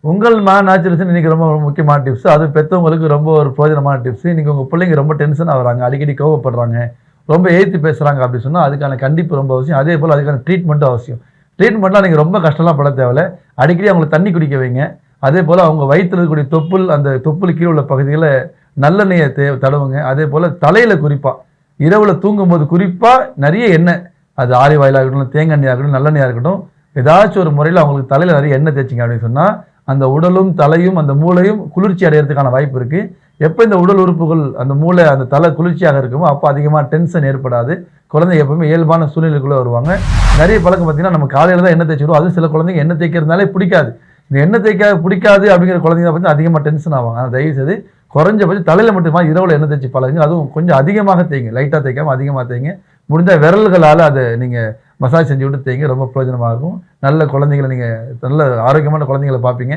உங்கள் நேச்சுரல்ஸ் இன்னைக்கு ரொம்ப முக்கியமான டிப்ஸ். அது பெத்தவங்களுக்கு ரொம்ப ஒரு பிரயோஜனமான டிப்ஸ். இன்னைக்கு உங்க பிள்ளைங்க ரொம்ப டென்ஷன் ஆகுறாங்க, அடிக்கடி கோவப்படுறாங்க, ரொம்ப ஏத்தி பேசுறாங்க அப்படி சொன்னா அதுக்கான கண்டிப்பு ரொம்ப அவசியம். அதே போல அதுக்கான ட்ரீட்மெண்ட்டும் அவசியம். ட்ரீட்மெண்ட்லாம் நீங்க ரொம்ப கஷ்டம்லாம் பட தேவையில்ல. அடிக்கடி அவங்களுக்கு தண்ணி குடிக்க வைங்க. அதே போல அவங்க வயித்துல இருக்கக்கூடிய தொப்புள், அந்த தொப்புள் கீழ உள்ள பகுதிகள நல்லெண்ணெய தடவுங்க. அதே போல தலையில குறிப்பா, இரவுல தூங்கும்போது குறிப்பா நெறைய எண்ணெய், அது ஆலிவ் ஆயிலா இருக்கட்டும், தேங்காய் எண்ணெயா இருக்கட்டும், நல்லெண்ணெயா இருக்கட்டும், ஏதாச்சும் ஒரு முறையில அவங்களுக்கு தலையில நெறைய எண்ணெய் தேய்ச்சீங்க அப்படின்னு சொன்னா, அந்த உடலும், தலையும், அந்த மூளையும் குளிர்ச்சி அடையறதுக்கான வாய்ப்பு இருக்கு. எப்ப இந்த உடல் உறுப்புகள், அந்த மூளை, அந்த தலை குளிர்ச்சியாக இருக்குமோ, அப்ப அதிகமா டென்ஷன் ஏற்படாது. குழந்தைங்க எப்பவுமே இயல்பான சூழ்நிலைக்குள்ள வருவாங்க. நெறைய பழக்கம் பார்த்தீங்கன்னா, நம்ம காலையில தான் எண்ணெய் தேய்ச்சிருவோம். அதுவும் சில குழந்தைங்க எண்ணெய் தேய்க்கிறதுனாலே பிடிக்காது. இந்த எண்ணெய் தேய்க்க பிடிக்காது அப்படிங்கிற குழந்தைங்க பார்த்தீங்கன்னா அதிகமா டென்ஷன் ஆவாங்க. ஆனா தயவு செய்து குறைஞ்சபட்சம் தலையில மட்டுமா இரவுல எண்ணெய் தேய்ச்சி பழகுங்க. அதுவும் கொஞ்சம் அதிகமாக தேய்ங்க. லைட்டா தேய்க்காம அதிகமா தேய்ங்க. முடிஞ்சா விரல்களால அத நீங்க மசாஜ் செஞ்சு விட்டு தேய்ங்க. ரொம்ப பிரயோஜனமா இருக்கும். நல்ல குழந்தைகள நீங்க நல்ல ஆரோக்கியமான குழந்தைகள பார்ப்பீங்க.